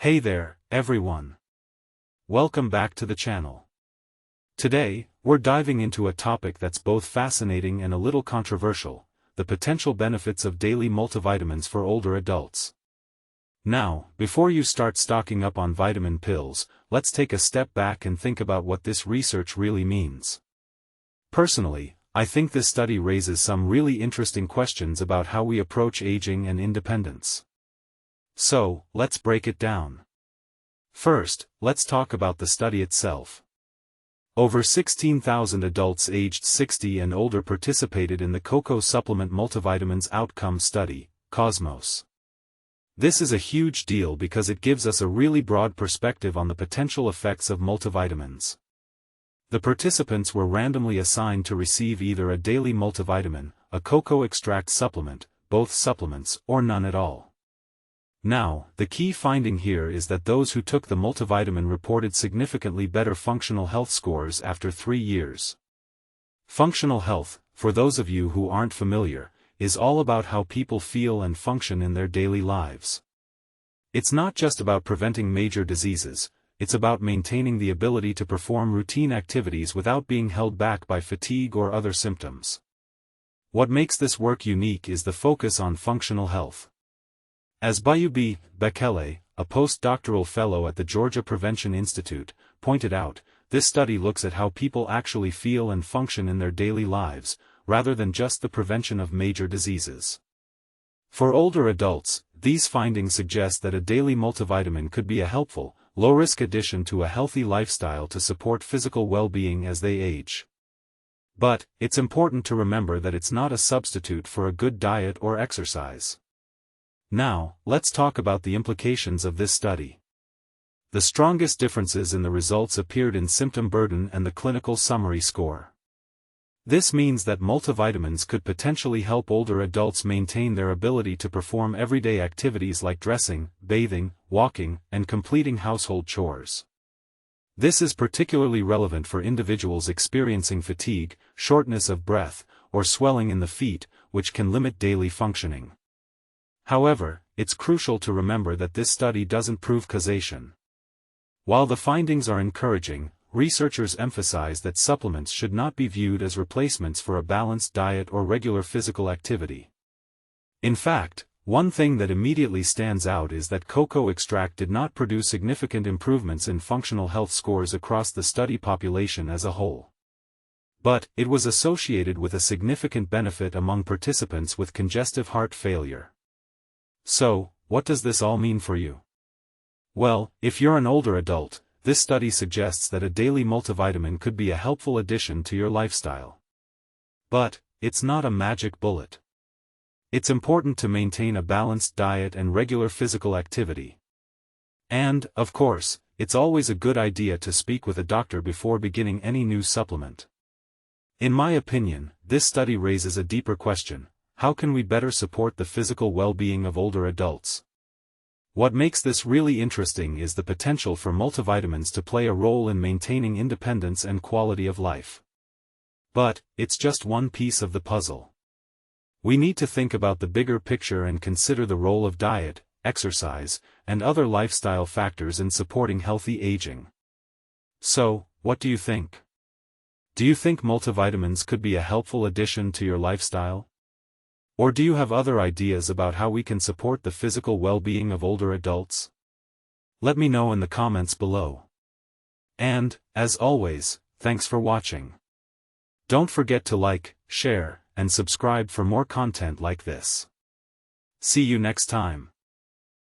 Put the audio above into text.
Hey there, everyone. Welcome back to the channel. Today, we're diving into a topic that's both fascinating and a little controversial: the potential benefits of daily multivitamins for older adults. Now, before you start stocking up on vitamin pills, let's take a step back and think about what this research really means. Personally, I think this study raises some really interesting questions about how we approach aging and independence. So, let's break it down. First, let's talk about the study itself. Over 16,000 adults aged 60 and older participated in the Cocoa Supplement Multivitamins Outcome Study, COSMOS. This is a huge deal because it gives us a really broad perspective on the potential effects of multivitamins. The participants were randomly assigned to receive either a daily multivitamin, a cocoa extract supplement, both supplements, or none at all. Now, the key finding here is that those who took the multivitamin reported significantly better functional health scores after 3 years. Functional health, for those of you who aren't familiar, is all about how people feel and function in their daily lives. It's not just about preventing major diseases, it's about maintaining the ability to perform routine activities without being held back by fatigue or other symptoms. What makes this work unique is the focus on functional health. As Bayou B. Bekele, a postdoctoral fellow at the Georgia Prevention Institute, pointed out, this study looks at how people actually feel and function in their daily lives, rather than just the prevention of major diseases. For older adults, these findings suggest that a daily multivitamin could be a helpful, low-risk addition to a healthy lifestyle to support physical well-being as they age. But, it's important to remember that it's not a substitute for a good diet or exercise. Now, let's talk about the implications of this study. The strongest differences in the results appeared in symptom burden and the clinical summary score. This means that multivitamins could potentially help older adults maintain their ability to perform everyday activities like dressing, bathing, walking, and completing household chores. This is particularly relevant for individuals experiencing fatigue, shortness of breath, or swelling in the feet, which can limit daily functioning. However, it's crucial to remember that this study doesn't prove causation. While the findings are encouraging, researchers emphasize that supplements should not be viewed as replacements for a balanced diet or regular physical activity. In fact, one thing that immediately stands out is that cocoa extract did not produce significant improvements in functional health scores across the study population as a whole. But, it was associated with a significant benefit among participants with congestive heart failure. So, what does this all mean for you? Well, if you're an older adult, this study suggests that a daily multivitamin could be a helpful addition to your lifestyle. But, it's not a magic bullet. It's important to maintain a balanced diet and regular physical activity. And, of course, it's always a good idea to speak with a doctor before beginning any new supplement. In my opinion, this study raises a deeper question: how can we better support the physical well-being of older adults? What makes this really interesting is the potential for multivitamins to play a role in maintaining independence and quality of life. But, it's just one piece of the puzzle. We need to think about the bigger picture and consider the role of diet, exercise, and other lifestyle factors in supporting healthy aging. So, what do you think? Do you think multivitamins could be a helpful addition to your lifestyle? Or do you have other ideas about how we can support the physical well-being of older adults? Let me know in the comments below. And, as always, thanks for watching. Don't forget to like, share, and subscribe for more content like this. See you next time.